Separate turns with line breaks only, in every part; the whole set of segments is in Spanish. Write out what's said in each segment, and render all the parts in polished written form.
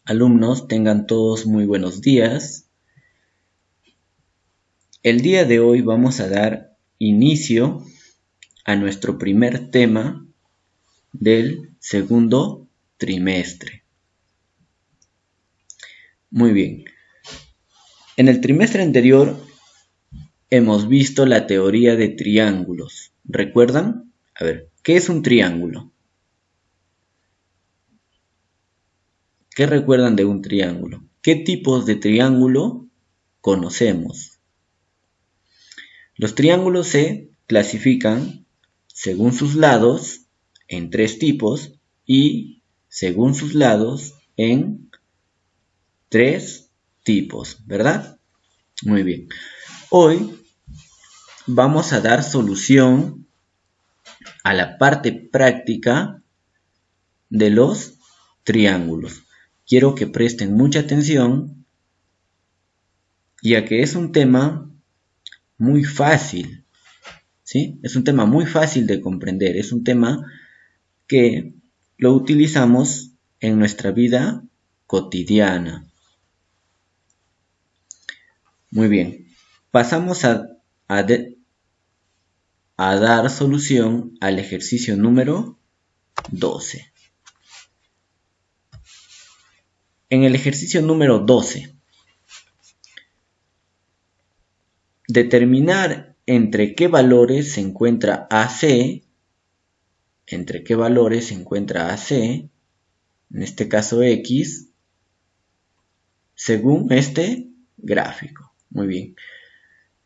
Alumnos, tengan todos muy buenos días. El día de hoy vamos a dar inicio a nuestro primer tema del segundo trimestre. Muy bien. En el trimestre anterior hemos visto la teoría de triángulos. ¿Recuerdan? A ver, ¿qué es un triángulo? ¿Qué recuerdan de un triángulo? ¿Qué tipos de triángulo conocemos? Los triángulos se clasifican según sus lados en 3 tipos y según sus lados en 3 tipos, ¿verdad? Muy bien. Hoy vamos a dar solución a la parte práctica de los triángulos. Quiero que presten mucha atención, ya que es un tema muy fácil, ¿sí? Es un tema muy fácil de comprender, es un tema que lo utilizamos en nuestra vida cotidiana. Muy bien, pasamos a dar solución al ejercicio número 12. En el ejercicio número 12, determinar entre qué valores se encuentra AC, en este caso X, según este gráfico. Muy bien.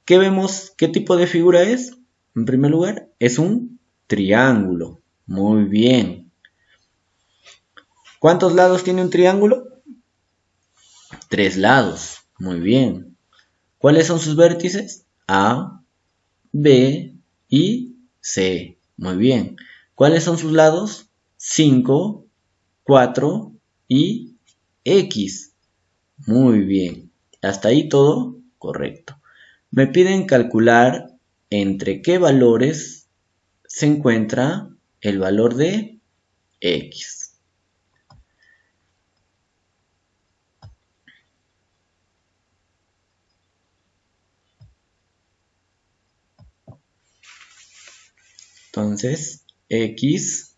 ¿Qué vemos? ¿Qué tipo de figura es? En primer lugar, es un triángulo. Muy bien. ¿Cuántos lados tiene un triángulo? 3 lados. Muy bien. ¿Cuáles son sus vértices? A, B y C. Muy bien. ¿Cuáles son sus lados? 5, 4 y X. Muy bien. Hasta ahí todo correcto. Me piden calcular entre qué valores se encuentra el valor de X. Entonces, X,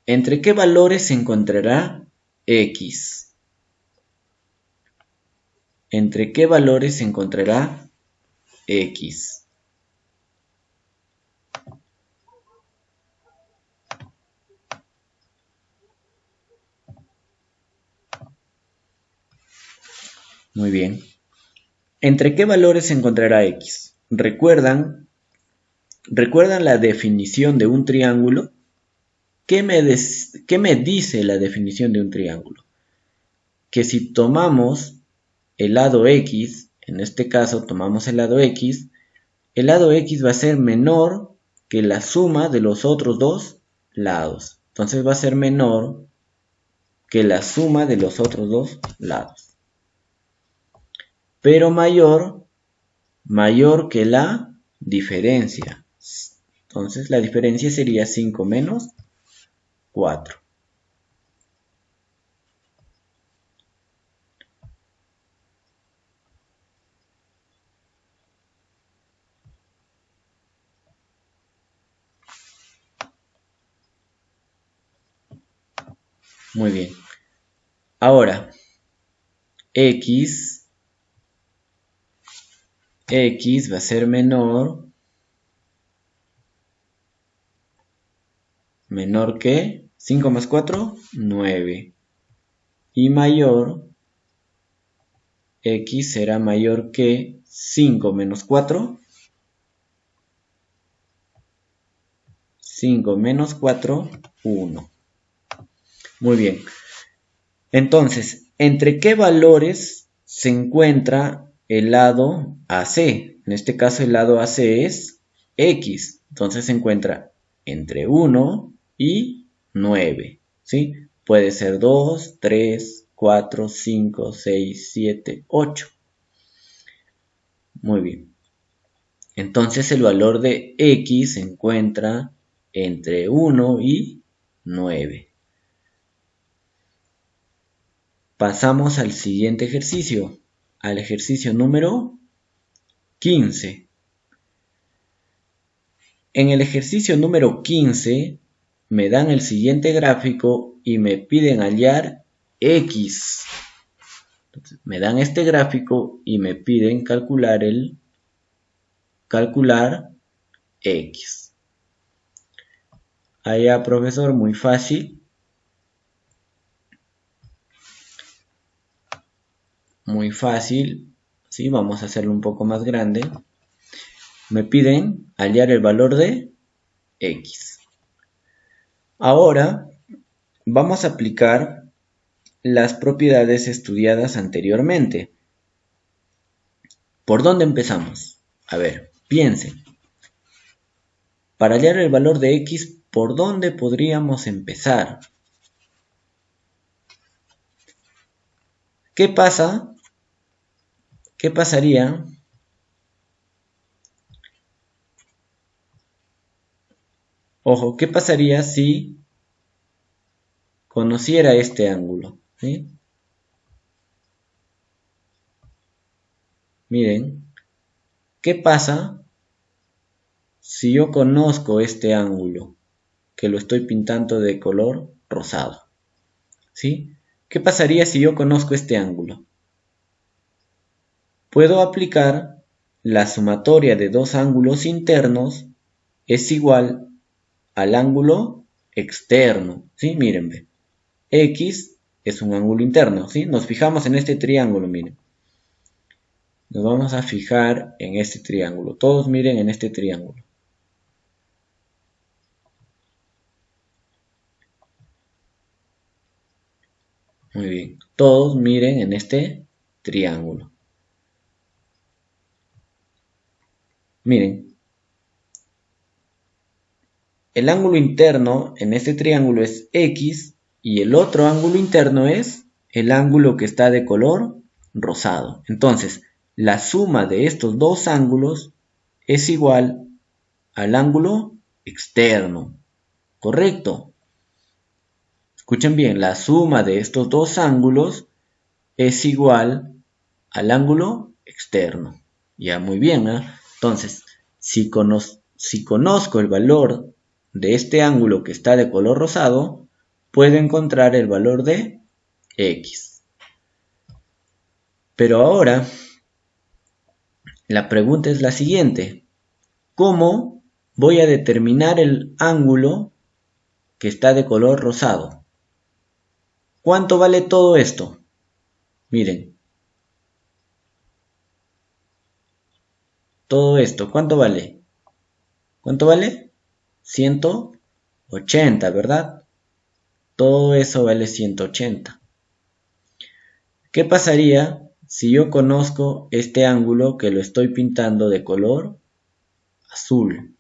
¿entre qué valores se encontrará X? ¿Entre qué valores se encontrará X? Muy bien. ¿Entre qué valores se encontrará X? ¿Recuerdan la definición de un triángulo? ¿Qué me dice la definición de un triángulo? Que si tomamos el lado X, en este caso tomamos el lado X va a ser menor que la suma de los otros dos lados. Entonces va a ser menor que la suma de los otros dos lados. Pero mayor que la diferencia. Entonces la diferencia sería 5 menos 4. Muy bien. Ahora, X va a ser menor que 5 más 4, 9. Y mayor, X será mayor que 5 menos 4. 5 menos 4, 1. Muy bien. Entonces, ¿entre qué valores se encuentra el lado AC? En este caso el lado AC es X. Entonces se encuentra entre 1 y 9. ¿Sí? Puede ser 2, 3, 4, 5, 6, 7, 8. Muy bien. Entonces el valor de x se encuentra entre 1 y 9. Pasamos al siguiente ejercicio, al ejercicio número 15. En el ejercicio número 15 me dan el siguiente gráfico y me piden hallar x. Entonces, me dan este gráfico y me piden calcular x. Allá, profesor, muy fácil. Muy fácil. ¿Sí? Vamos a hacerlo un poco más grande. Me piden hallar el valor de x. Ahora vamos a aplicar las propiedades estudiadas anteriormente. ¿Por dónde empezamos? A ver, piensen. Para hallar el valor de x, ¿por dónde podríamos empezar? ¿Qué pasa? ¿Qué pasaría? Ojo, ¿qué pasaría si conociera este ángulo? ¿Sí? Miren, ¿qué pasa si yo conozco este ángulo? Que lo estoy pintando de color rosado. ¿Sí? ¿Qué pasaría si yo conozco este ángulo? Puedo aplicar la sumatoria de dos ángulos internos es igual al ángulo externo. ¿Sí? Miren, ve. X es un ángulo interno. ¿Sí? Nos fijamos en este triángulo, miren. Nos vamos a fijar en este triángulo. Todos miren en este triángulo. Muy bien. Todos miren en este triángulo. Miren. El ángulo interno en este triángulo es X y el otro ángulo interno es el ángulo que está de color rosado. Entonces, la suma de estos dos ángulos es igual al ángulo externo. ¿Correcto? Escuchen bien, la suma de estos dos ángulos es igual al ángulo externo. Ya, muy bien, ¿eh? Entonces, si conozco el valor de este ángulo que está de color rosado, puedo encontrar el valor de x. Pero ahora, la pregunta es la siguiente. ¿Cómo voy a determinar el ángulo que está de color rosado? ¿Cuánto vale todo esto? Miren. Todo esto, ¿cuánto vale? ¿Cuánto vale? 180, ¿verdad? Todo eso vale 180. ¿Qué pasaría si yo conozco este ángulo que lo estoy pintando de color azul?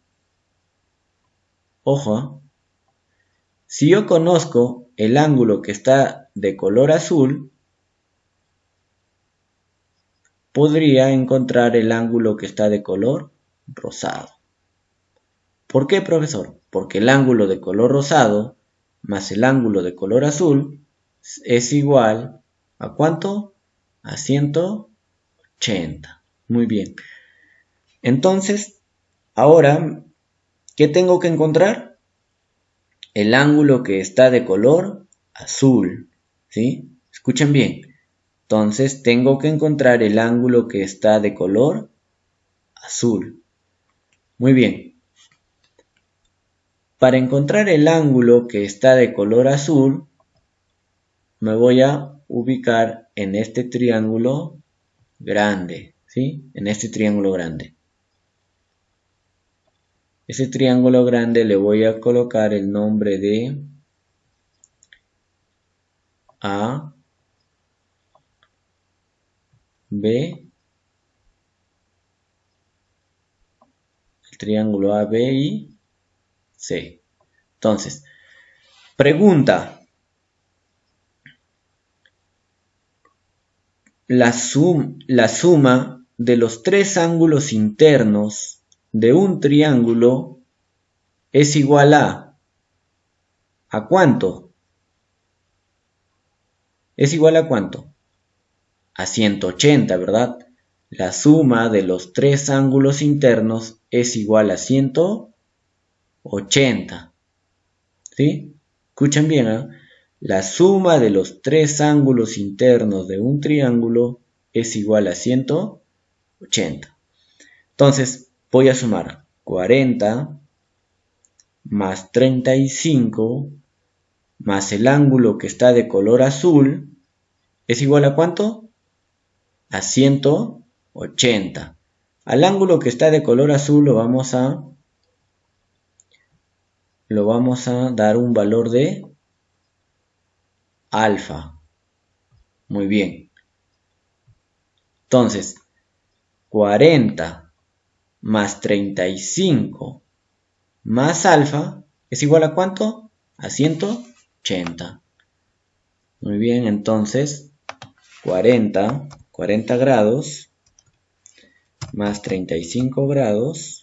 Ojo, si yo conozco el ángulo que está de color azul, podría encontrar el ángulo que está de color rosado. ¿Por qué, profesor? Porque el ángulo de color rosado más el ángulo de color azul es igual ¿a cuánto? A 180. Muy bien. Entonces, ahora, ¿qué tengo que encontrar? El ángulo que está de color azul. ¿Sí? Escuchen bien. Entonces, tengo que encontrar el ángulo que está de color azul. Muy bien. Para encontrar el ángulo que está de color azul, me voy a ubicar en este triángulo grande, ¿sí? En este triángulo grande. Ese triángulo grande le voy a colocar el nombre de A, B, el triángulo A, B y C. Entonces, pregunta. La suma de los tres ángulos internos de un triángulo es igual ¿a cuánto? ¿Es igual a cuánto? A 180, ¿verdad? La suma de los tres ángulos internos es igual a 180. ¿Sí? Escuchen bien, ¿eh? La suma de los tres ángulos internos de un triángulo es igual a 180. Entonces, voy a sumar 40 más 35 más el ángulo que está de color azul es igual a ¿cuánto? A 180. Al ángulo que está de color azul lo vamos a dar un valor de alfa. Muy bien. Entonces, 40 más 35 más alfa es igual a ¿cuánto? A 180. Muy bien, entonces 40 grados más 35 grados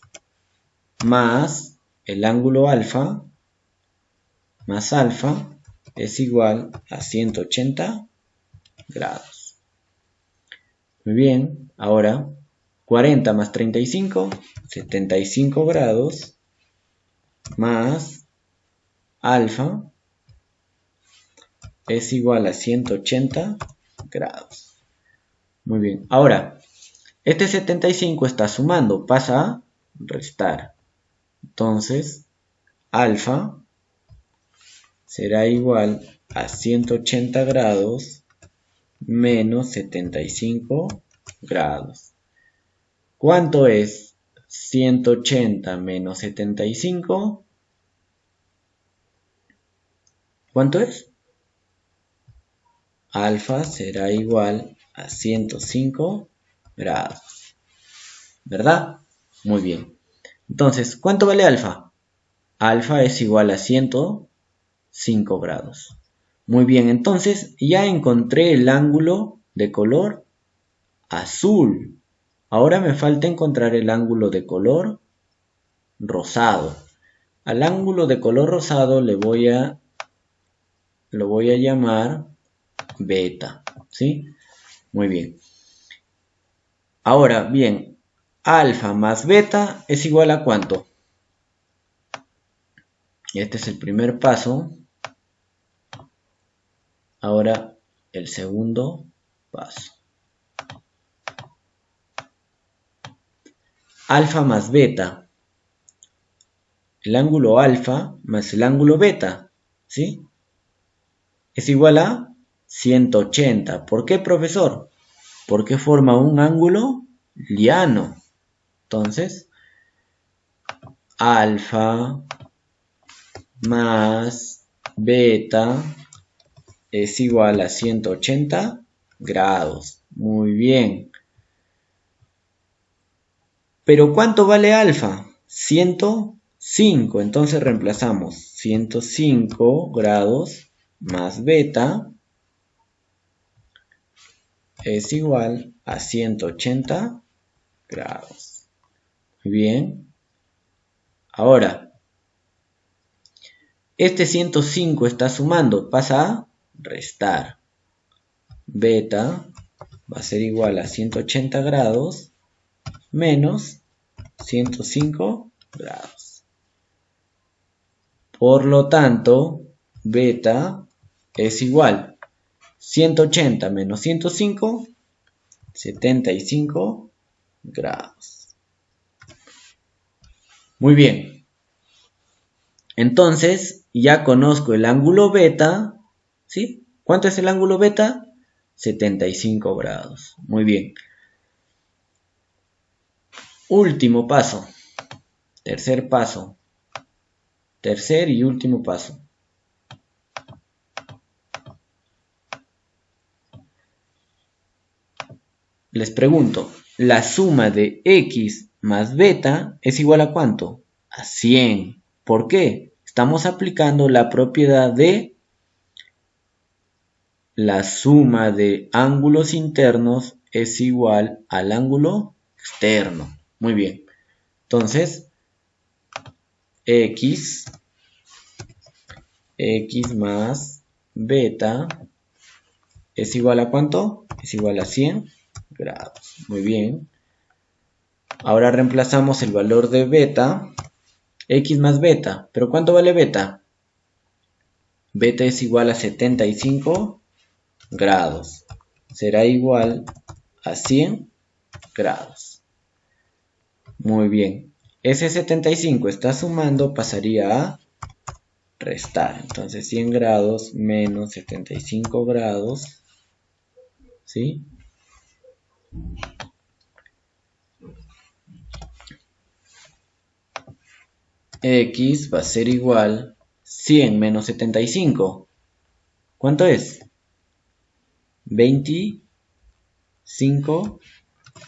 más el ángulo alfa más alfa es igual a 180 grados. Muy bien, ahora 40 más 35, 75 grados más alfa es igual a 180 grados. Muy bien, ahora este 75 está sumando, pasa a restar. Entonces, alfa será igual a 180 grados menos 75 grados. ¿Cuánto es 180 menos 75? ¿Cuánto es? Alfa será igual a 105 grados. ¿Verdad? Muy bien. Entonces, ¿cuánto vale alfa? Alfa es igual a 105 grados. Muy bien, entonces ya encontré el ángulo de color azul. Ahora me falta encontrar el ángulo de color rosado. Al ángulo de color rosado lo voy a llamar beta, ¿sí? Muy bien. Ahora, bien, alfa más beta es igual a ¿cuánto? Este es el primer paso. Ahora, el segundo paso. Alfa más beta. El ángulo alfa más el ángulo beta, ¿sí? Es igual a 180. ¿Por qué, profesor? Porque forma un ángulo llano. Entonces, alfa más beta es igual a 180 grados. Muy bien. ¿Pero cuánto vale alfa? 105. Entonces reemplazamos 105 grados más beta es igual a 180 grados. Muy bien. Ahora, este 105 está sumando, pasa a restar. Beta va a ser igual a 180 grados menos 105 grados. Por lo tanto, beta es igual 180 menos 105, 75 grados. Muy bien. Entonces, ya conozco el ángulo beta, ¿sí? ¿Cuánto es el ángulo beta? 75 grados. Muy bien. Último paso. Tercer paso. Tercer y último paso. Les pregunto, la suma de x más beta es igual a ¿cuánto? A 100. ¿Por qué? Estamos aplicando la propiedad de la suma de ángulos internos es igual al ángulo externo. Muy bien. Entonces, x más beta es igual a ¿cuánto? Es igual a 100 grados. Muy bien. Ahora reemplazamos el valor de beta, x más beta. ¿Pero cuánto vale beta? Beta es igual a 75 grados. Será igual a 100 grados. Muy bien. Ese 75 está sumando, pasaría a restar. Entonces 100 grados menos 75 grados. ¿Sí? X va a ser igual 100 menos 75. ¿Cuánto es? 25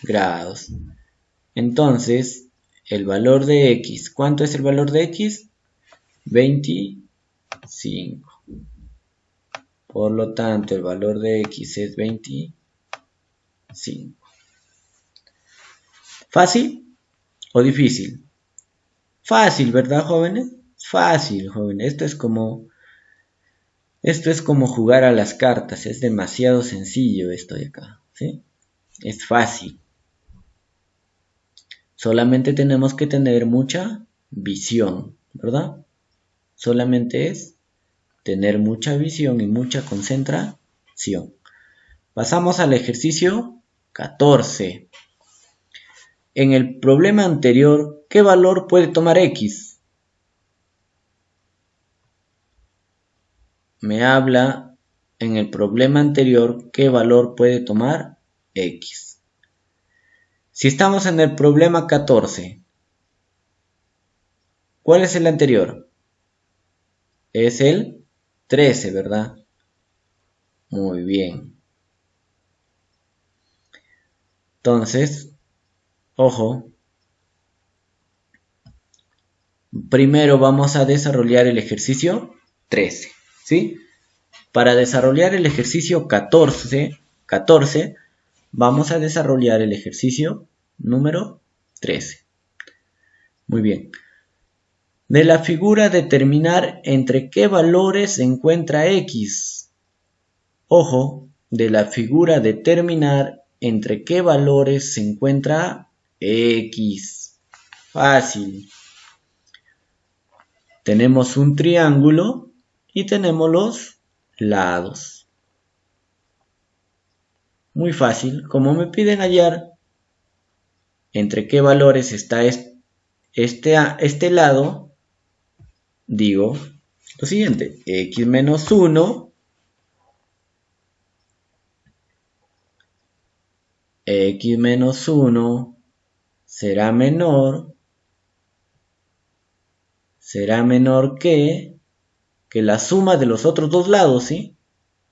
grados. Entonces, el valor de X, ¿cuánto es el valor de X? 25. Por lo tanto, el valor de X es 25. ¿Fácil o difícil? Fácil, ¿verdad, jóvenes? Fácil, jóvenes. Esto es como jugar a las cartas. Es demasiado sencillo esto de acá, ¿sí? Es fácil. Solamente tenemos que tener mucha visión, ¿verdad? Solamente es tener mucha visión y mucha concentración. Pasamos al ejercicio 14. En el problema anterior, ¿qué valor puede tomar X? Me habla en el problema anterior, ¿qué valor puede tomar X? Si estamos en el problema 14, ¿cuál es el anterior? Es el 13, ¿verdad? Muy bien. Entonces, ojo. Primero vamos a desarrollar el ejercicio 13, ¿sí? Para desarrollar el ejercicio 14, vamos a desarrollar el ejercicio número 13. Muy bien. De la figura determinar entre qué valores se encuentra X. Ojo, de la figura determinar entre qué valores se encuentra X. Fácil. Tenemos un triángulo y tenemos los lados. Muy fácil. Como me piden hallar entre qué valores está este lado, digo lo siguiente. X menos 1 X menos 1 será menor que la suma de los otros dos lados, ¿sí?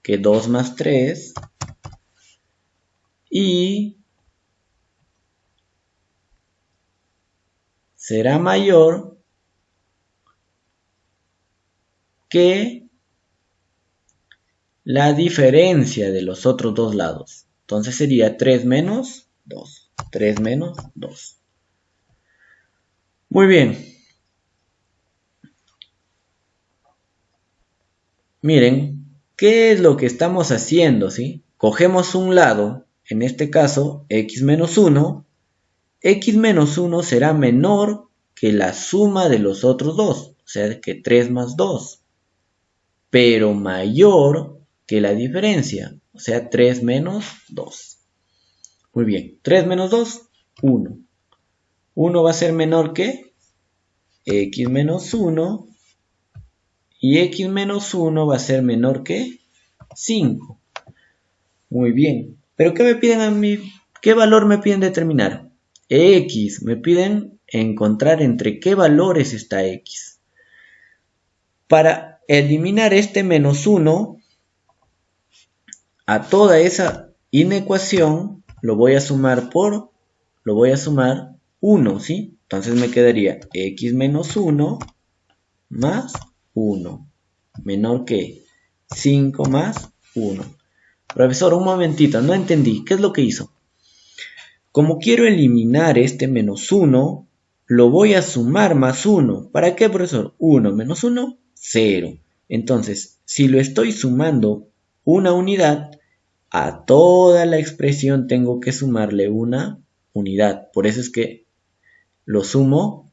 Que 2 más 3 y será mayor que la diferencia de los otros dos lados. Entonces sería 3 menos 2. 3 menos 2. Muy bien. Miren, ¿qué es lo que estamos haciendo, sí? Cogemos un lado, en este caso, x menos 1. X menos 1 será menor que la suma de los otros dos. O sea, que 3 más 2. Pero mayor que la diferencia. O sea, 3 menos 2. Muy bien. 3 menos 2, 1. 1 va a ser menor que x menos 1. Y x menos 1 va a ser menor que 5. Muy bien. ¿Pero qué me piden a mí? ¿Qué valor me piden determinar? X. Me piden encontrar entre qué valores está X. Para eliminar este menos 1, a toda esa inecuación lo voy a sumar 1, ¿sí? Entonces me quedaría x menos 1 más 1, menor que 5 más 1. Profesor, un momentito, no entendí. ¿Qué es lo que hizo? Como quiero eliminar este menos 1, lo voy a sumar más 1. ¿Para qué, profesor? 1 menos 1, 0. Entonces, si lo estoy sumando una unidad, a toda la expresión tengo que sumarle una unidad. Por eso es que lo sumo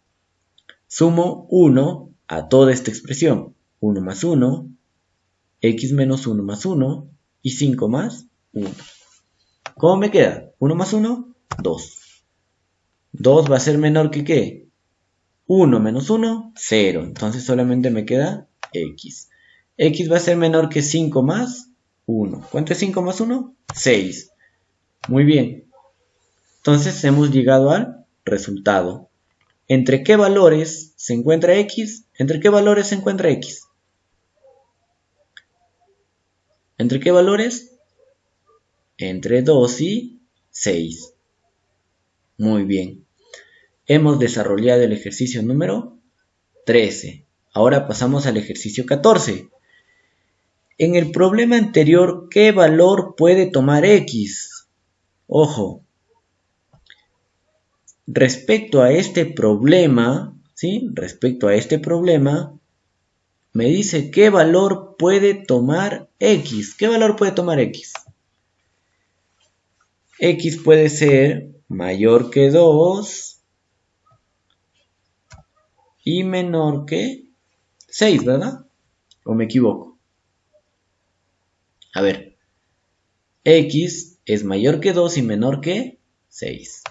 1 a toda esta expresión. 1 más 1, x menos 1 más 1 y 5 más 1. ¿Cómo me queda? 1 más 1, 2. 2 va a ser menor que ¿qué? 1 menos 1, 0. Entonces solamente me queda x. X va a ser menor que 5 más 1. ¿Cuánto es 5 más 1? 6. Muy bien. Entonces hemos llegado al resultado. ¿Entre qué valores se encuentra x? ¿Entre qué valores se encuentra x? ¿Entre qué valores? Entre 2 y 6. Muy bien. Hemos desarrollado el ejercicio número 13. Ahora pasamos al ejercicio 14. En el problema anterior, ¿qué valor puede tomar x? Ojo. Respecto a este problema, ¿sí? Respecto a este problema, me dice qué valor puede tomar x. ¿Qué valor puede tomar x? X puede ser mayor que 2 y menor que 6, ¿verdad? ¿O me equivoco? A ver, x es mayor que 2 y menor que 6.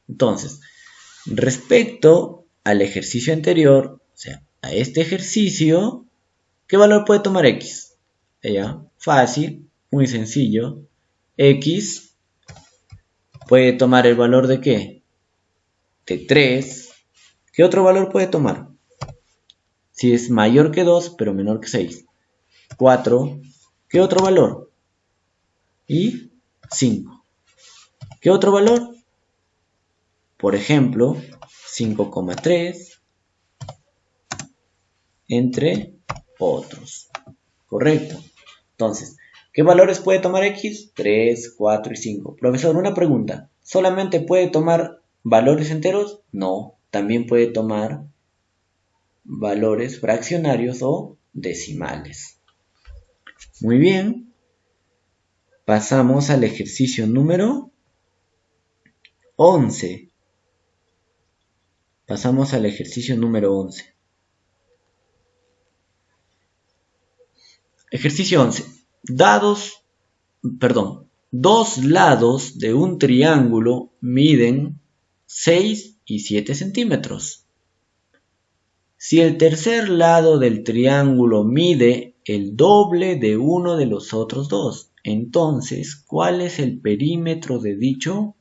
Entonces, respecto al ejercicio anterior, o sea, a este ejercicio, ¿qué valor puede tomar x? Ya, fácil, muy sencillo. X puede tomar el valor de ¿qué? De 3. ¿Qué otro valor puede tomar? Si es mayor que 2, pero menor que 6. 4. ¿Qué otro valor? Y 5. ¿Qué otro valor? Por ejemplo, 5,3, entre otros. ¿Correcto? Entonces, ¿qué valores puede tomar x? 3, 4 y 5. Profesor, una pregunta. ¿Solamente puede tomar valores enteros? No, también puede tomar valores fraccionarios o decimales. Muy bien. Pasamos al ejercicio número 11. Pasamos al ejercicio número 11. Ejercicio 11. Dos lados de un triángulo miden 6 y 7 centímetros. Si el tercer lado del triángulo mide el doble de uno de los otros dos, entonces, ¿cuál es el perímetro de dicho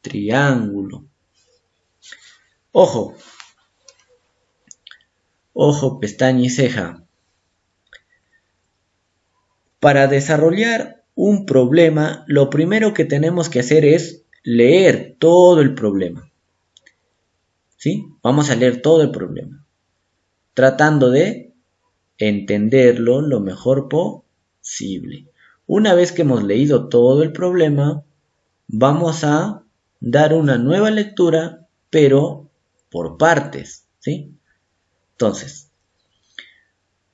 triángulo? Ojo, pestaña y ceja. Para desarrollar un problema, lo primero que tenemos que hacer es leer todo el problema. ¿Sí? Vamos a leer todo el problema, tratando de entenderlo lo mejor posible. Una vez que hemos leído todo el problema, vamos a dar una nueva lectura, pero por partes, ¿sí? Entonces,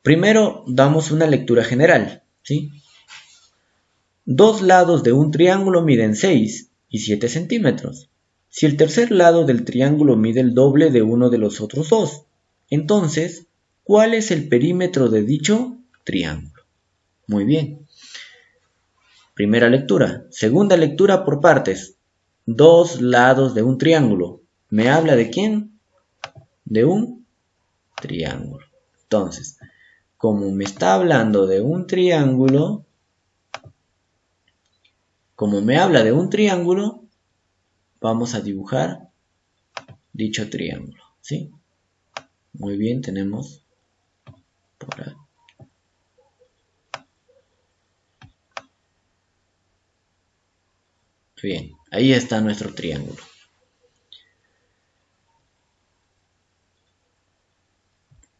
primero damos una lectura general, ¿sí? Dos lados de un triángulo miden 6 y 7 centímetros. Si el tercer lado del triángulo mide el doble de uno de los otros dos, entonces, ¿cuál es el perímetro de dicho triángulo? Muy bien. Primera lectura. Segunda lectura por partes. Dos lados de un triángulo. ¿Me habla de quién? De un triángulo. Entonces, como me está hablando de un triángulo, vamos a dibujar dicho triángulo, ¿sí? Muy bien, tenemos por aquí. Bien, ahí está nuestro triángulo.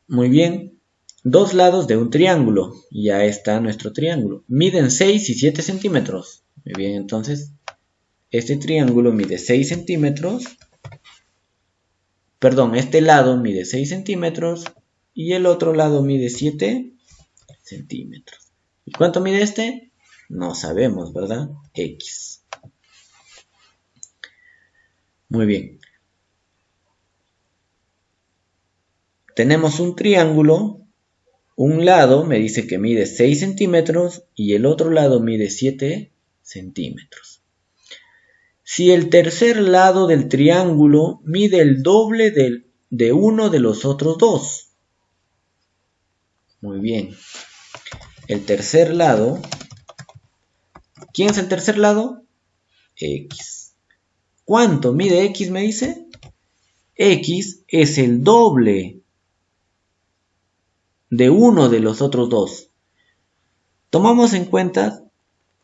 Muy bien, dos lados de un triángulo. Ya está nuestro triángulo. Miden 6 y 7 centímetros. Muy bien, entonces, este triángulo mide 6 centímetros perdón, este lado mide 6 centímetros y el otro lado mide 7 centímetros. ¿Y cuánto mide este? No sabemos, ¿verdad? X. Muy bien. Tenemos un triángulo. Un lado me dice que mide 6 centímetros y el otro lado mide 7 centímetros. Si el tercer lado del triángulo mide el doble de uno de los otros dos. Muy bien. El tercer lado. ¿Quién es el tercer lado? X. ¿Cuánto mide X me dice? X es el doble de uno de los otros dos. Tomamos en cuenta,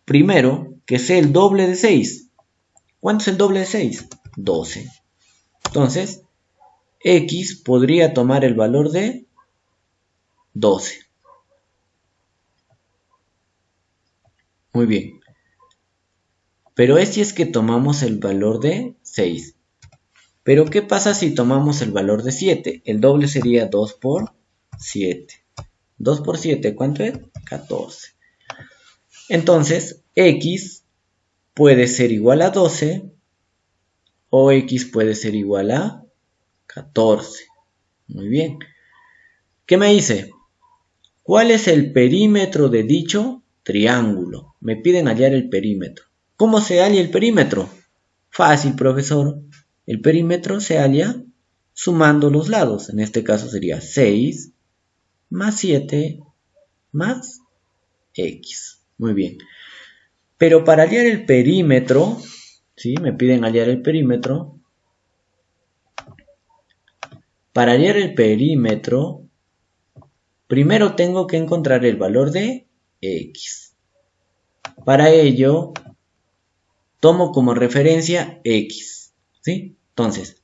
primero, que sea el doble de 6. ¿Cuánto es el doble de 6? 12. Entonces, X podría tomar el valor de 12. Muy bien. Pero es si es que tomamos el valor de 6. Pero ¿qué pasa si tomamos el valor de 7? El doble sería 2 por 7. 2 por 7, ¿cuánto es? 14. Entonces, X puede ser igual a 12 o X puede ser igual a 14. Muy bien. ¿Qué me dice? ¿Cuál es el perímetro de dicho triángulo? Me piden hallar el perímetro. ¿Cómo se halla el perímetro? Fácil, profesor. El perímetro se halla sumando los lados. En este caso sería 6 más 7 más X. Muy bien. Pero para hallar el perímetro, ¿sí? Me piden hallar el perímetro. Para hallar el perímetro, primero tengo que encontrar el valor de X. Para ello, tomo como referencia X, ¿sí? Entonces,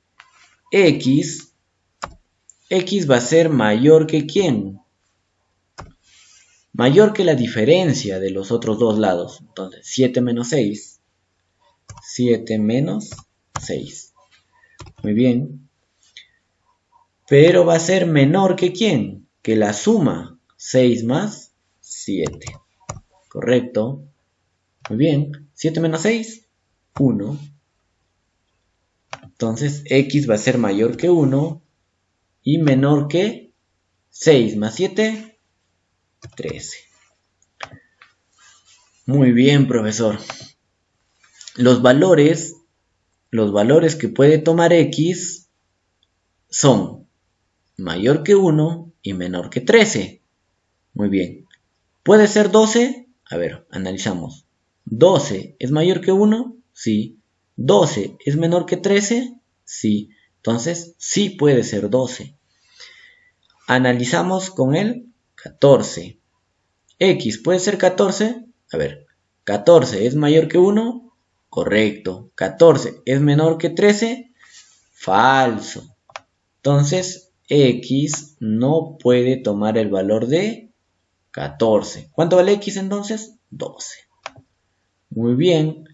X va a ser mayor que ¿quién? Mayor que la diferencia de los otros dos lados. Entonces, 7 menos 6. 7 menos 6. Muy bien. Pero va a ser menor que ¿quién? Que la suma. 6 más 7. Correcto. Muy bien. 7 menos 6. 1. Entonces, X va a ser mayor que 1 y menor que 6 más 7, 13. Muy bien, profesor. Los valores que puede tomar X son mayor que 1 y menor que 13. Muy bien. ¿Puede ser 12? A ver, analizamos. ¿12 es mayor que 1? Sí. ¿12 es menor que 13? Sí. Entonces, sí puede ser 12. Analizamos con el 14. ¿X puede ser 14? A ver, ¿14 es mayor que 1? Correcto. ¿14 es menor que 13? Falso. Entonces, X no puede tomar el valor de 14. ¿Cuánto vale X entonces? 12. Muy bien.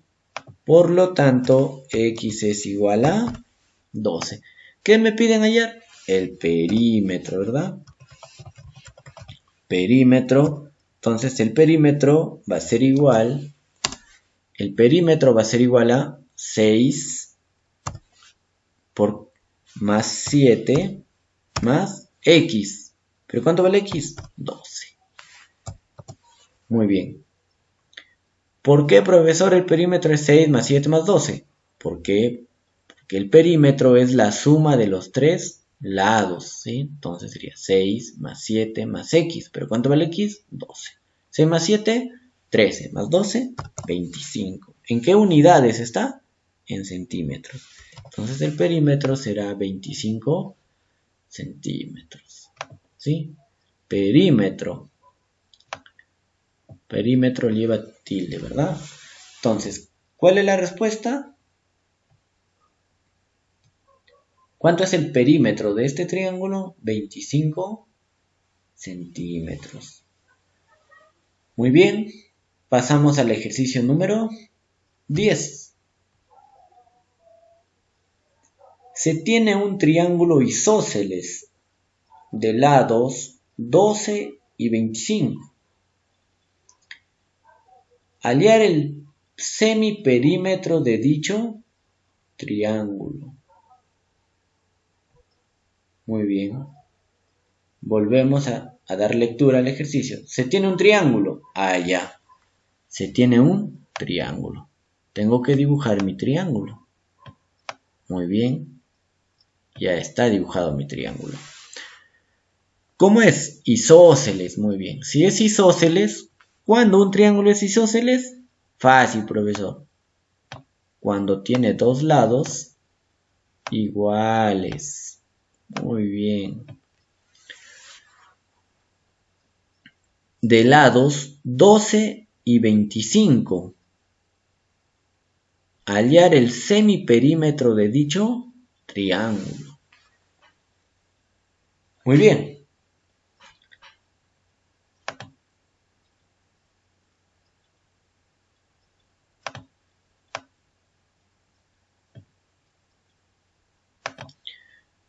Por lo tanto, X es igual a 12. ¿Qué me piden hallar? El perímetro, ¿verdad? Perímetro. Entonces el perímetro va a ser igual. El perímetro va a ser igual a 6 por más 7 más X. ¿Pero cuánto vale X? 12. Muy bien. ¿Por qué, profesor, el perímetro es 6 más 7 más 12? ¿Por qué? Porque el perímetro es la suma de los tres lados, ¿sí? Entonces sería 6 más 7 más X. ¿Pero cuánto vale X? 12. 6 más 7, 13. Más 12, 25. ¿En qué unidades está? En centímetros. Entonces el perímetro será 25 centímetros, ¿sí? Perímetro. Perímetro lleva tilde, ¿verdad? Entonces, ¿cuál es la respuesta? ¿Cuánto es el perímetro de este triángulo? 25 centímetros. Muy bien, pasamos al ejercicio número 10. Se tiene un triángulo isósceles de lados 12 y 25. Hallar el semiperímetro de dicho triángulo. Muy bien. Volvemos a dar lectura al ejercicio. Se tiene un triángulo. Ya. Se tiene un triángulo. Tengo que dibujar mi triángulo. Muy bien. Ya está dibujado mi triángulo. ¿Cómo es? Isósceles. Muy bien. Si es isósceles, ¿cuándo un triángulo es isósceles? Fácil, profesor. Cuando tiene dos lados iguales. Muy bien. De lados 12 y 25. Hallar el semiperímetro de dicho triángulo. Muy bien.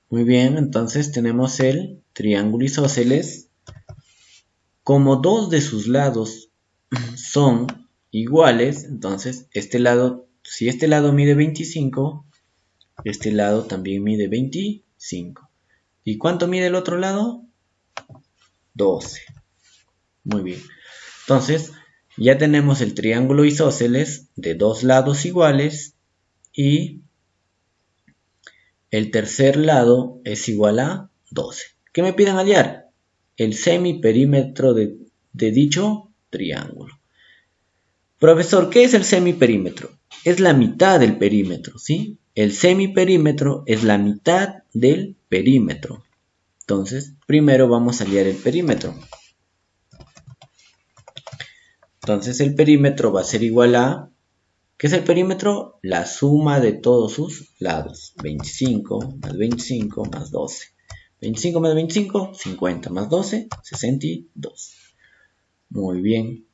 Muy bien, entonces tenemos el triángulo isósceles. Como dos de sus lados son iguales, entonces este lado, si este lado mide 25, este lado también mide 25. ¿Y cuánto mide el otro lado? 12. Muy bien. Entonces, ya tenemos el triángulo isósceles de dos lados iguales y el tercer lado es igual a 12. ¿Qué me piden hallar? El semiperímetro de dicho triángulo. Profesor, ¿qué es el semiperímetro? Es la mitad del perímetro, ¿sí? El semiperímetro es la mitad del perímetro. Entonces, primero vamos a hallar el perímetro. Entonces, el perímetro va a ser igual a... ¿Qué es el perímetro? La suma de todos sus lados. 25 más 25 más 12. 25 más 25, 50 más 12, 62. Muy bien.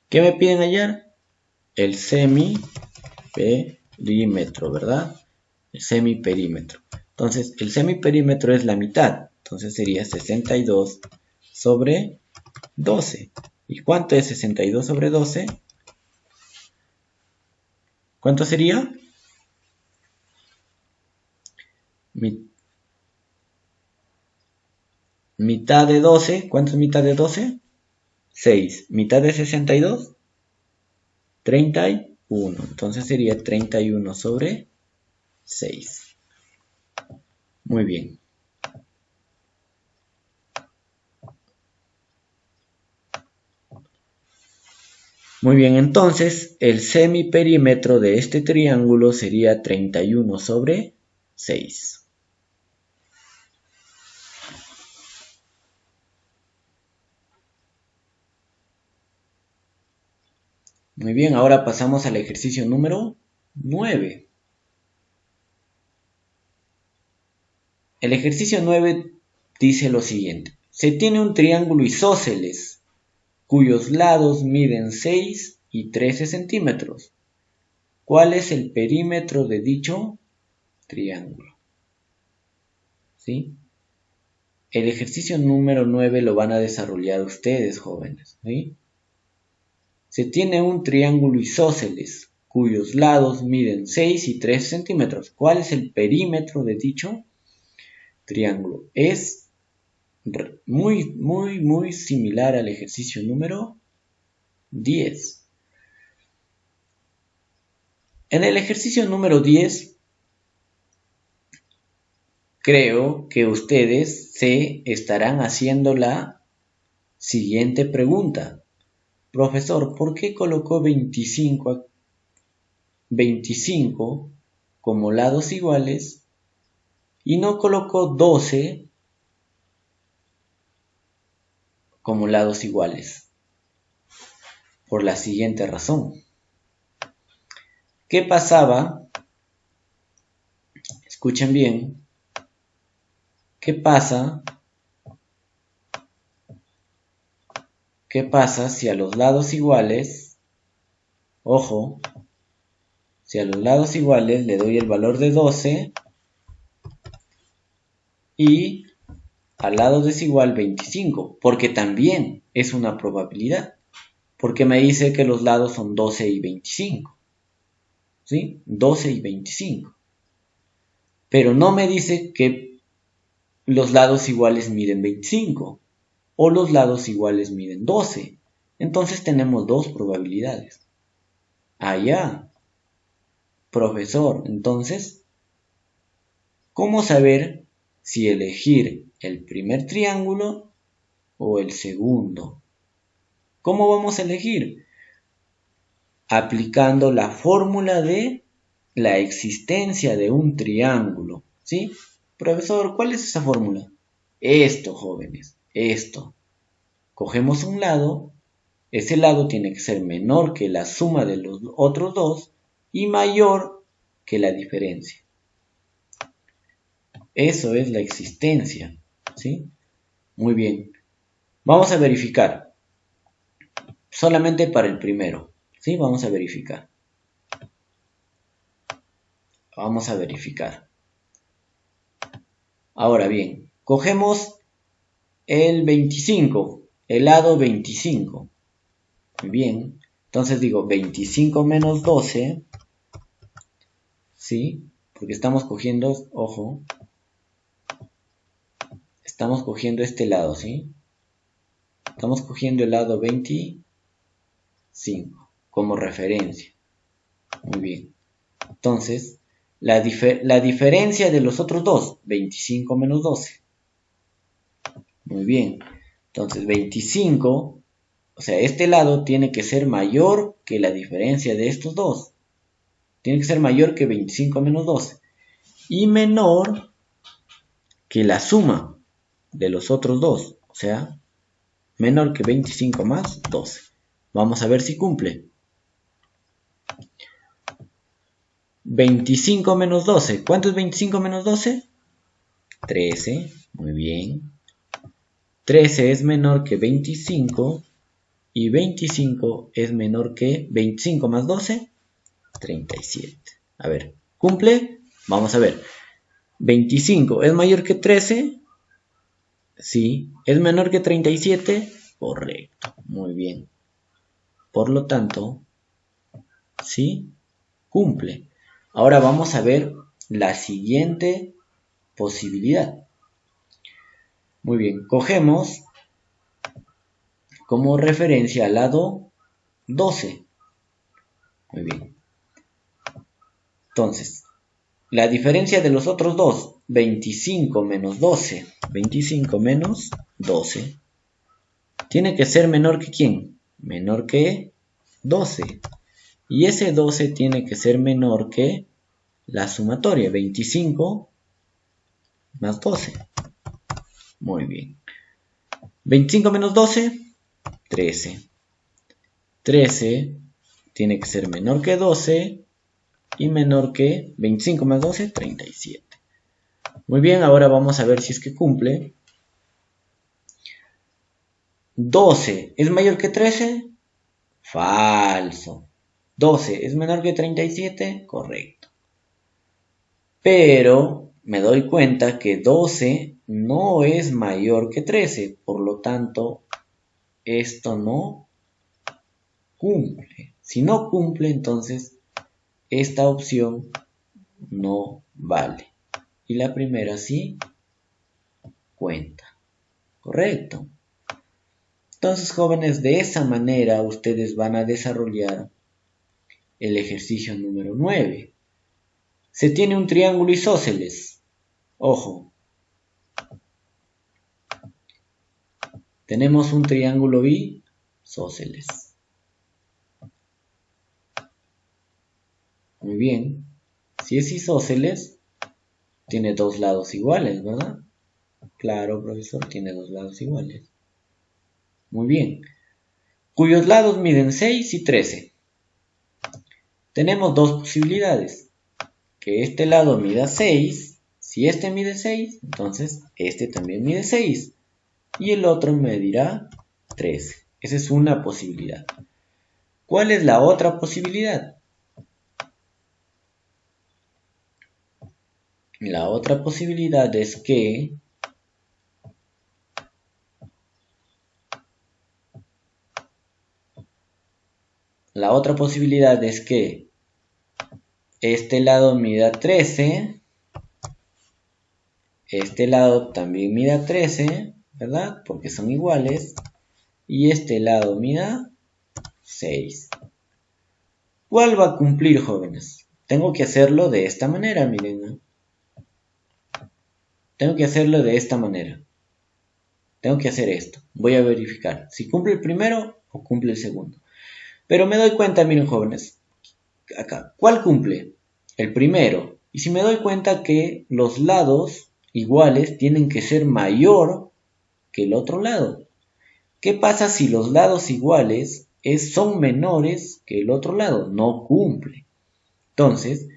¿Qué me piden hallar? El semiperímetro, ¿verdad? El semiperímetro. Entonces, el semiperímetro es la mitad. Entonces sería 62 sobre 12. ¿Y cuánto es 62 sobre 12? ¿Cuánto sería? Mitad de 12. ¿Cuánto es mitad de 12? 6. ¿Mitad de 62? 31. Entonces sería 31 sobre 6. Muy bien. Muy bien, entonces el semiperímetro de este triángulo sería 31 sobre 6. Muy bien, ahora pasamos al ejercicio número 9. El ejercicio 9 dice lo siguiente. Se tiene un triángulo isósceles cuyos lados miden 6 y 13 centímetros. ¿Cuál es el perímetro de dicho triángulo? ¿Sí? El ejercicio número 9 lo van a desarrollar ustedes, jóvenes. ¿Sí? Se tiene un triángulo isósceles cuyos lados miden 6 y 13 centímetros. ¿Cuál es el perímetro de dicho triángulo? Es muy similar al ejercicio número 10. En el ejercicio número 10, creo que ustedes se estarán haciendo la siguiente pregunta. Profesor, ¿por qué colocó 25 como lados iguales y no colocó 12 como lados iguales? Por la siguiente razón. ¿Qué pasaba? Escuchen bien. ¿Qué pasa si a los lados iguales, ojo, si a los lados iguales le doy el valor de 12 y al lado desigual 25, porque también es una probabilidad, porque me dice que los lados son 12 y 25, ¿sí? 12 y 25. Pero no me dice que los lados iguales miden 25 o los lados iguales miden 12. Entonces tenemos dos probabilidades. Ya, profesor, entonces, ¿cómo saber si elegir el primer triángulo o el segundo? ¿Cómo vamos a elegir? Aplicando la fórmula de la existencia de un triángulo, ¿sí? Profesor, ¿cuál es esa fórmula? Esto, jóvenes, esto. Cogemos un lado, ese lado tiene que ser menor que la suma de los otros dos y mayor que la diferencia. Eso es la existencia, ¿sí? Muy bien. Vamos a verificar. Solamente para el primero, ¿sí? Vamos a verificar. Vamos a verificar. Ahora bien, cogemos el 25, el lado 25. Muy bien. Entonces digo 25 menos 12, ¿sí? Porque estamos cogiendo, ojo, estamos cogiendo este lado, ¿sí? Estamos cogiendo el lado 25 como referencia. Muy bien. Entonces, la diferencia de los otros dos, 25 menos 12. Muy bien. Entonces, 25, o sea, este lado tiene que ser mayor que la diferencia de estos dos. Tiene que ser mayor que 25 menos 12. Y menor que la suma de los otros dos. O sea, menor que 25 más 12. Vamos a ver si cumple. 25 menos 12. ¿Cuánto es 25 menos 12? 13. Muy bien. 13 es menor que 25 y 25 es menor que 25 más 12, 37. A ver, ¿cumple? Vamos a ver. 25 es mayor que 13. Sí. ¿Es menor que 37? Correcto. Muy bien. Por lo tanto, sí, cumple. Ahora vamos a ver la siguiente posibilidad. Muy bien, cogemos como referencia al lado 12. Muy bien. Entonces, la diferencia de los otros dos, 25 menos 12. 25 menos 12. Tiene que ser menor que ¿quién? Menor que 12. Y ese 12 tiene que ser menor que la sumatoria, 25 más 12. Muy bien. 25 menos 12, 13. 13 tiene que ser menor que 12 y menor que 25 más 12, 37. Muy bien, ahora vamos a ver si es que cumple. 12 es mayor que 13, falso. 12 es menor que 37, correcto. Pero me doy cuenta que 12 no es mayor que 13, por lo tanto, esto no cumple. Si no cumple, entonces esta opción no vale. Y la primera sí cuenta. Correcto. Entonces, jóvenes, de esa manera ustedes van a desarrollar el ejercicio número 9. Se tiene un triángulo isósceles. Ojo. Tenemos un triángulo isósceles. Muy bien. Si es isósceles, tiene dos lados iguales, ¿verdad? Claro, profesor, tiene dos lados iguales. Muy bien. Cuyos lados miden 6 y 13. Tenemos dos posibilidades. Que este lado mida 6. Si este mide 6, entonces este también mide 6. Y el otro medirá 13. Esa es una posibilidad. ¿Cuál es la otra posibilidad? La otra posibilidad es que la otra posibilidad es que este lado mida 13, este lado también mida 13, ¿verdad? Porque son iguales, y este lado mida 6. ¿Cuál va a cumplir, jóvenes? Tengo que hacerlo de esta manera, miren, ¿no? Tengo que hacerlo de esta manera. Tengo que hacer esto. Voy a verificar si cumple el primero o cumple el segundo. Pero me doy cuenta, miren, jóvenes, acá, ¿cuál cumple? El primero. Y si me doy cuenta que los lados iguales tienen que ser mayor que el otro lado. ¿Qué pasa si los lados iguales son menores que el otro lado? No cumple. Entonces,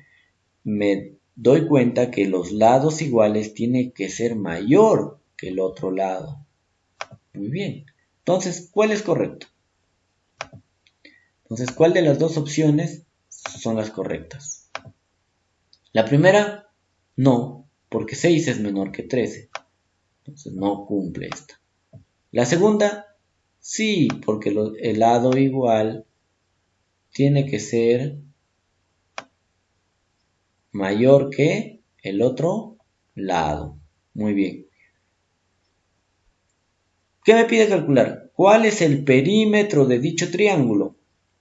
me doy cuenta que los lados iguales tienen que ser mayor que el otro lado. Muy bien. Entonces, ¿cuál es correcto? Entonces, ¿cuál de las dos opciones son las correctas? La primera, no, porque 6 es menor que 13. Entonces, no cumple esta. La segunda, sí, porque el lado igual tiene que ser mayor que el otro lado. Muy bien. ¿Qué me pide calcular? ¿Cuál es el perímetro de dicho triángulo?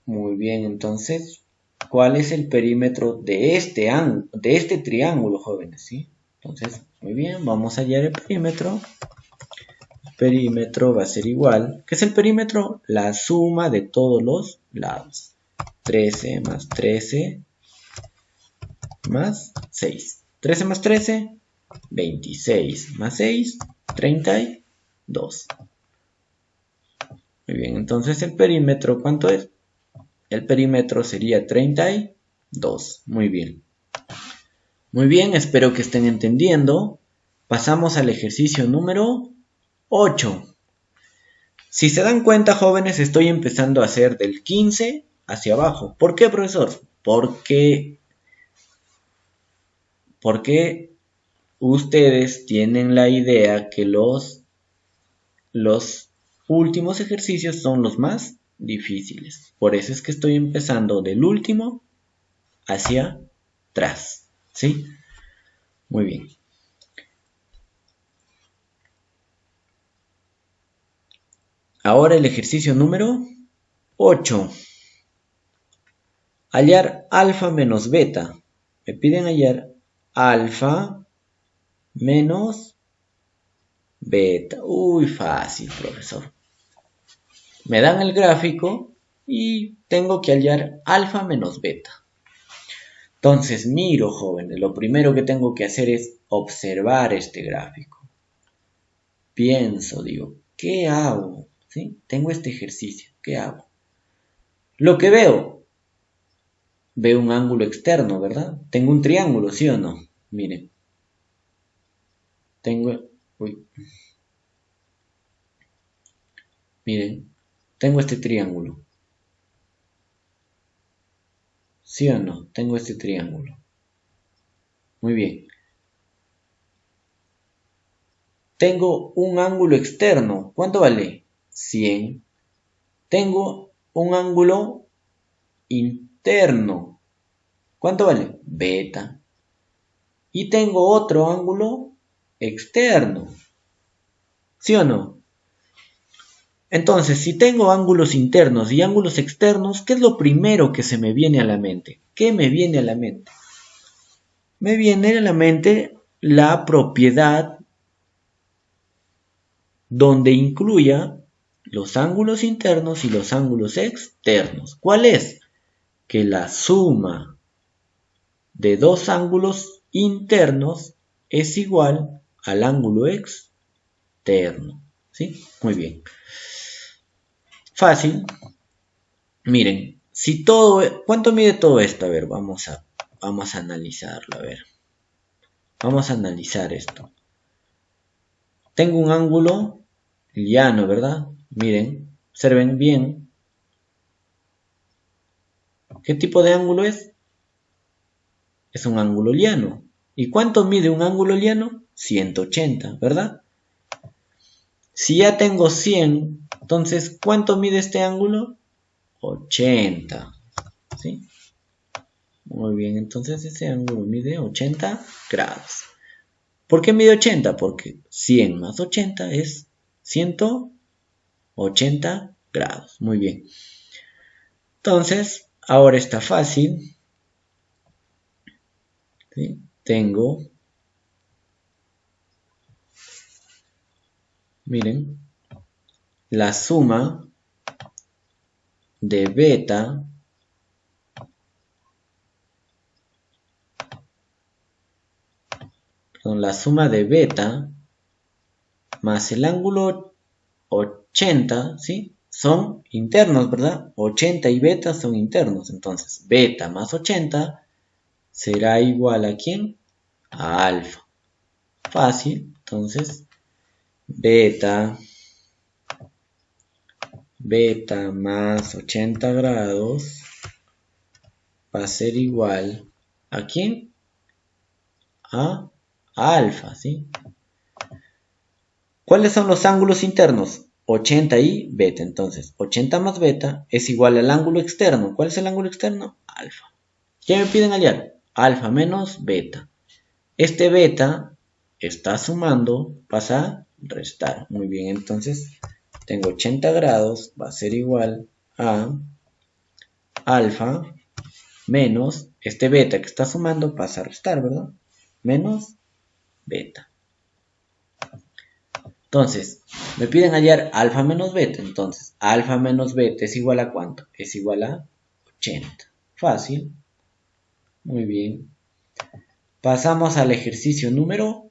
Muy bien, entonces, ¿cuál es el perímetro de este triángulo, jóvenes? ¿Sí? Entonces, muy bien, vamos a hallar el perímetro. El perímetro va a ser igual. ¿Qué es el perímetro? La suma de todos los lados. 13 más 13 más 6. 13 más 13, 26 más 6, 32. Muy bien, entonces el perímetro, ¿cuánto es? El perímetro sería 32. Muy bien. Muy bien, espero que estén entendiendo. Pasamos al ejercicio número 8. Si se dan cuenta, jóvenes, estoy empezando a hacer del 15 hacia abajo. ¿Por qué, profesor? Porque ustedes tienen la idea que los últimos ejercicios son los más difíciles. Por eso es que estoy empezando del último hacia atrás. ¿Sí? Muy bien. Ahora el ejercicio número 8. Hallar alfa menos beta. Me piden hallar alfa menos beta. Uy, fácil, profesor. Me dan el gráfico y tengo que hallar alfa menos beta. Entonces, miro, jóvenes, lo primero que tengo que hacer es observar este gráfico. Pienso, digo, ¿qué hago? ¿Sí? Tengo este ejercicio, ¿qué hago? Lo que veo un ángulo externo, ¿verdad? Tengo un triángulo, ¿sí o no? Miren. Miren, tengo este triángulo. ¿Sí o no? Tengo este triángulo. Muy bien. Tengo un ángulo externo. ¿Cuánto vale? 100. Tengo un ángulo interno. ¿Cuánto vale? Beta. Y tengo otro ángulo externo. ¿Sí o no? Entonces, si tengo ángulos internos y ángulos externos, ¿qué es lo primero que se me viene a la mente? ¿Qué me viene a la mente? Me viene a la mente la propiedad donde incluya los ángulos internos y los ángulos externos. ¿Cuál es? Que la suma de dos ángulos internos es igual al ángulo externo. ¿Sí? Muy bien. Fácil. Miren, si todo, ¿cuánto mide todo esto? A ver, vamos a analizarlo, a ver. Vamos a analizar esto. Tengo un ángulo llano, ¿verdad? Miren, observen bien. ¿Qué tipo de ángulo es? Es un ángulo llano. ¿Y cuánto mide un ángulo llano? 180, ¿verdad? Si ya tengo 100, entonces, ¿cuánto mide este ángulo? 80. ¿Sí? Muy bien, entonces ese ángulo mide 80 grados. ¿Por qué mide 80? Porque 100 más 80 es 180 grados. Muy bien. Entonces, ahora está fácil. ¿Sí? Tengo, miren, la suma de beta más el ángulo 80, ¿sí? Son internos, ¿verdad? 80 y beta son internos. Entonces, beta más 80 será igual ¿a quién? A alfa. Fácil. Entonces, beta más 80 grados va a ser igual ¿a quién? A alfa, ¿sí? ¿Cuáles son los ángulos internos? 80 y beta. Entonces, 80 más beta es igual al ángulo externo. ¿Cuál es el ángulo externo? Alfa. ¿Qué me piden hallar? Alfa menos beta. Este beta está sumando, pasa a restar. Muy bien, entonces tengo 80 grados, va a ser igual a alfa menos, este beta que está sumando pasa a restar, ¿verdad? Menos beta. Entonces, me piden hallar alfa menos beta. Entonces, alfa menos beta es igual a ¿cuánto? Es igual a 80. Fácil. Muy bien. Pasamos al ejercicio número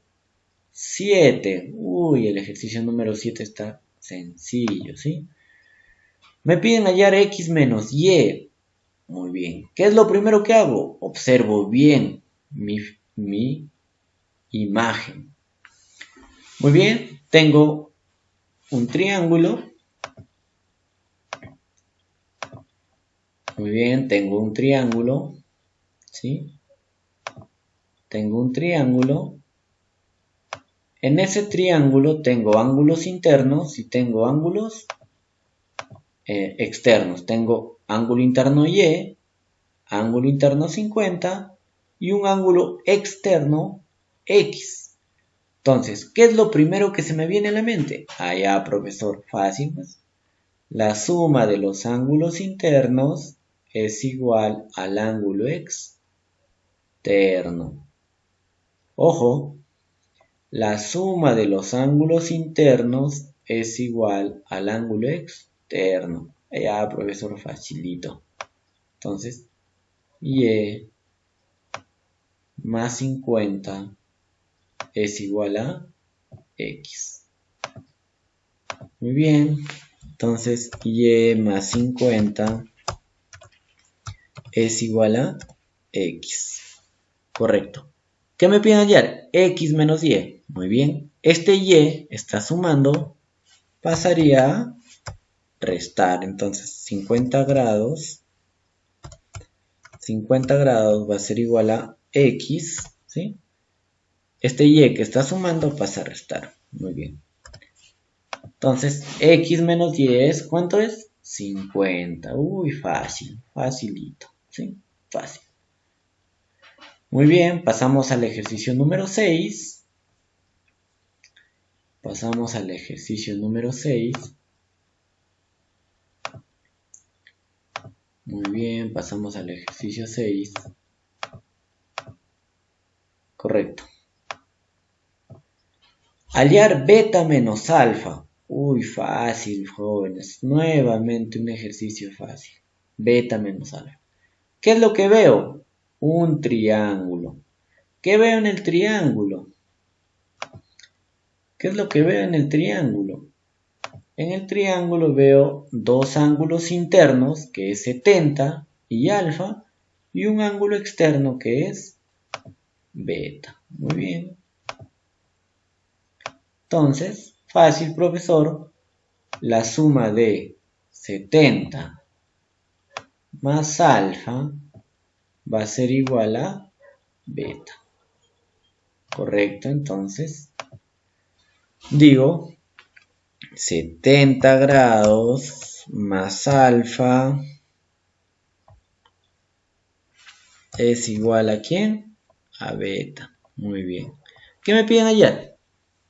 7. Uy, el ejercicio número 7 está sencillo, ¿sí? Me piden hallar x menos y. Muy bien. ¿Qué es lo primero que hago? Observo bien mi imagen. Muy bien. Tengo un triángulo. Muy bien, tengo un triángulo, ¿sí? Tengo un triángulo. En ese triángulo tengo ángulos internos y tengo ángulos externos. Tengo ángulo interno Y, ángulo interno 50 y un ángulo externo X. Entonces, ¿qué es lo primero que se me viene a la mente? Ya, profesor, fácil, pues. La suma de los ángulos internos es igual al ángulo externo. Ojo, la suma de los ángulos internos es igual al ángulo externo. Ya, profesor, facilito. Entonces, y más 50 es igual a x. Muy bien. Entonces, y más 50 es igual a x. Correcto. ¿Qué me piden hallar? X menos y. Muy bien. Este y está sumando, pasaría a restar. Entonces, 50 grados va a ser igual a x, ¿sí? Este y que está sumando pasa a restar. Muy bien. Entonces, x menos y es, ¿cuánto es? 50. Uy, fácil, facilito, ¿sí? Fácil. Muy bien, pasamos al ejercicio número 6. Pasamos al ejercicio número 6. Muy bien, pasamos al ejercicio 6. Correcto. Hallar beta menos alfa. Uy, fácil, jóvenes. Nuevamente un ejercicio fácil. Beta menos alfa. ¿Qué es lo que veo? Un triángulo. ¿Qué veo en el triángulo? ¿Qué es lo que veo en el triángulo? En el triángulo veo dos ángulos internos, que es 70 y alfa, y un ángulo externo, que es beta. Muy bien. Entonces, fácil, profesor, la suma de 70 más alfa va a ser igual a beta. Correcto, entonces digo 70 grados más alfa es igual ¿a quién? A beta. Muy bien. ¿Qué me piden hallar?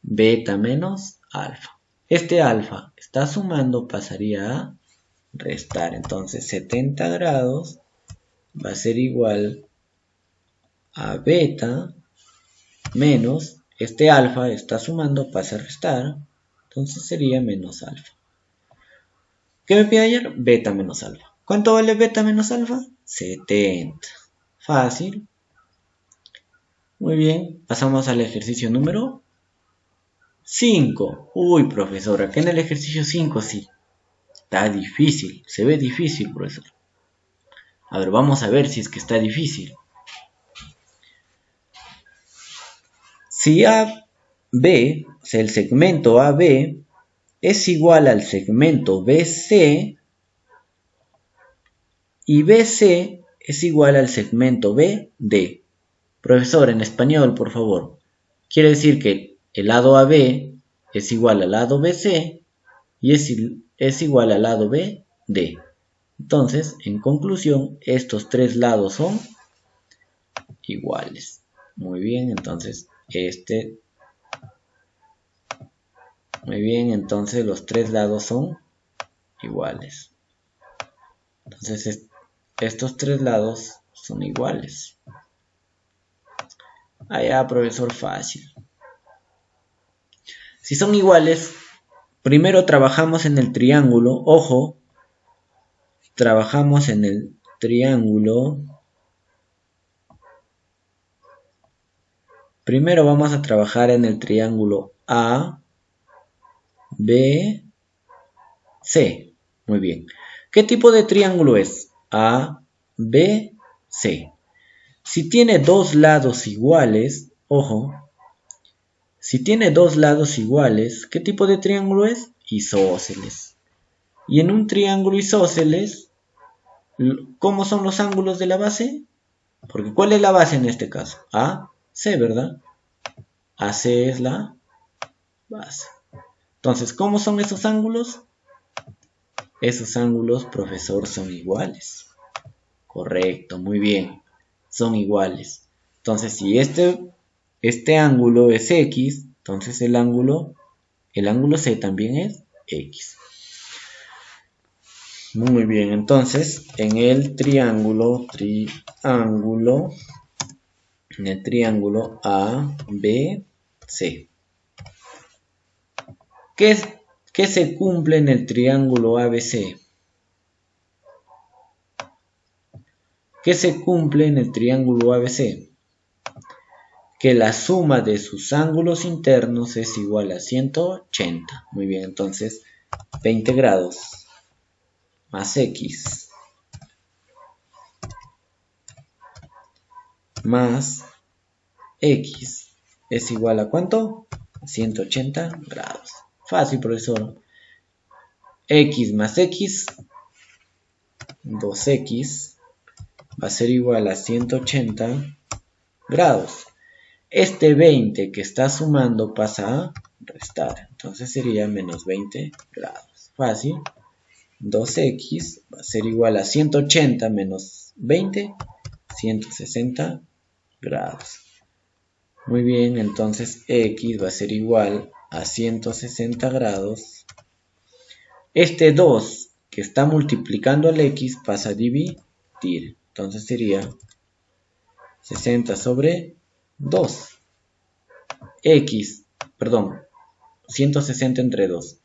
Beta menos alfa. Este alfa está sumando, pasaría a restar. Entonces 70 grados va a ser igual a beta menos, este alfa está sumando, pasa a restar, entonces sería menos alfa. ¿Qué me pide ayer? Beta menos alfa. ¿Cuánto vale beta menos alfa? 70. Fácil. Muy bien, pasamos al ejercicio número 5. Uy, profesor, acá en el ejercicio 5 sí. Está difícil, se ve difícil, profesor. A ver, vamos a ver si es que está difícil. Si AB, o sea, el segmento AB es igual al segmento BC y BC es igual al segmento BD. Profesor, en español, por favor. Quiere decir que el lado AB es igual al lado BC y es igual al lado BD. Entonces, en conclusión, estos tres lados son iguales. Muy bien, entonces muy bien, entonces los tres lados son iguales. Entonces estos tres lados son iguales. Ah, ya, profesor, fácil. Si son iguales, primero trabajamos en el triángulo. Ojo, trabajamos en el triángulo. Primero vamos a trabajar en el triángulo A, B, C. Muy bien. ¿Qué tipo de triángulo es? A, B, C. Si tiene dos lados iguales, ojo, si tiene dos lados iguales, ¿qué tipo de triángulo es? Isósceles. Y en un triángulo isósceles, ¿cómo son los ángulos de la base? Porque ¿cuál es la base en este caso? A, C, ¿verdad? AC es la base. Entonces, ¿cómo son esos ángulos? Esos ángulos, profesor, son iguales. Correcto, muy bien. Son iguales. Entonces, si este ángulo es X, entonces el ángulo C también es X. Muy bien, entonces en el triángulo A, B, C. ¿Qué se cumple en el triángulo ABC? ¿Qué se cumple en el triángulo ABC? Que la suma de sus ángulos internos es igual a 180. Muy bien, entonces 20 grados más X más X es igual a ¿cuánto? 180 grados. Fácil, profesor. X más X, 2X, va a ser igual a 180 grados. Este 20 que está sumando pasa a restar. Entonces sería menos 20 grados. Fácil. 2X va a ser igual a 180 menos 20, 160 grados. Muy bien, entonces X va a ser igual a 160 grados. Este 2 que está multiplicando al X pasa a dividir. Entonces sería 60 sobre 2. X, perdón, 160 entre 2.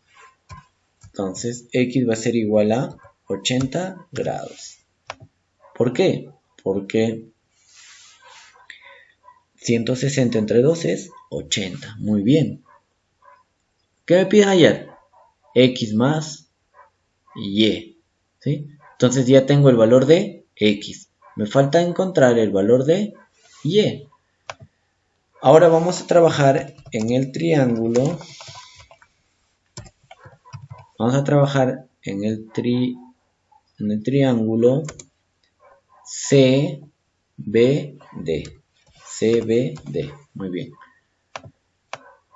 Entonces X va a ser igual a 80 grados. ¿Por qué? Porque 160 entre 2 es 80. Muy bien. ¿Qué me piden ayer? X más Y. ¿Sí? Entonces ya tengo el valor de X. Me falta encontrar el valor de Y. Ahora vamos a trabajar en el triángulo. Vamos a trabajar en el triángulo CBD. CBD. Muy bien.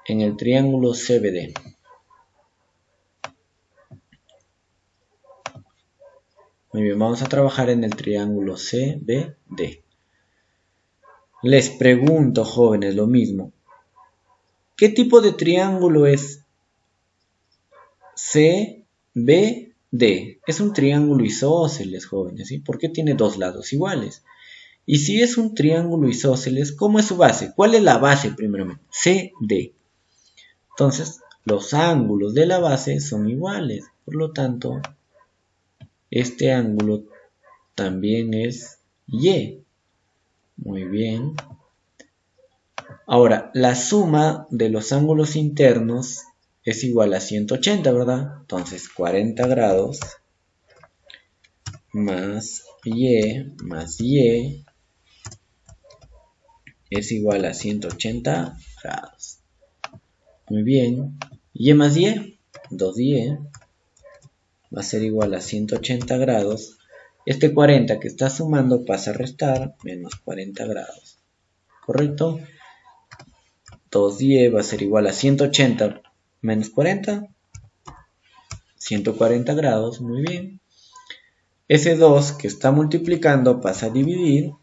En el triángulo CBD. Muy bien, vamos a trabajar en el triángulo CBD. Les pregunto, jóvenes, lo mismo. ¿Qué tipo de triángulo es CBD? Es un triángulo isósceles, jóvenes, ¿sí? ¿Por qué tiene dos lados iguales? Y si es un triángulo isósceles, ¿cómo es su base? ¿Cuál es la base primeramente? CD. Entonces, los ángulos de la base son iguales. Por lo tanto, este ángulo también es Y. Muy bien. Ahora, la suma de los ángulos internos es igual a 180, ¿verdad? Entonces, 40 grados más Y es igual a 180 grados. Muy bien. Y más Y, 2Y, va a ser igual a 180 grados. Este 40 que está sumando pasa a restar, menos 40 grados. ¿Correcto? 2Y va a ser igual a 180 menos 40. 140 grados, muy bien. Ese 2 que está multiplicando pasa a dividir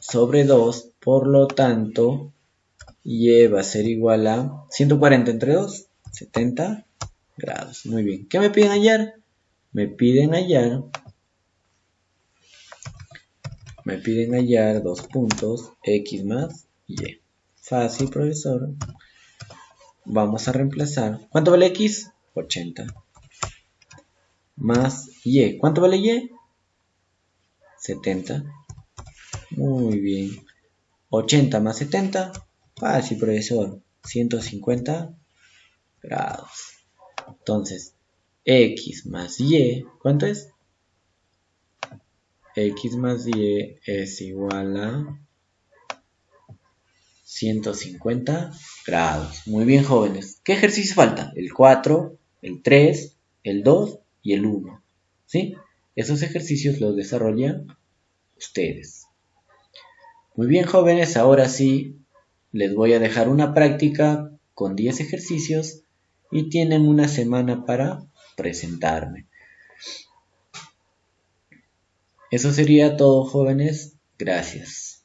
sobre 2, por lo tanto, Y va a ser igual a 140 entre 2, 70 grados. Muy bien. ¿Qué me piden hallar? Me piden hallar dos puntos, X más Y. Fácil, profesor. Vamos a reemplazar. ¿Cuánto vale X? 80. Más Y. ¿Cuánto vale Y? 70. Muy bien. 80 más 70. Fácil, profesor. 150 grados. Entonces, X más Y. ¿Cuánto es? X más Y es igual a 150 grados. Muy bien, jóvenes. ¿Qué ejercicio falta? El 4, el 3, el 2 y el 1. ¿Sí? Esos ejercicios los desarrollan ustedes. Muy bien, jóvenes. Ahora sí, les voy a dejar una práctica con 10 ejercicios y tienen una semana para presentarme. Eso sería todo, jóvenes. Gracias.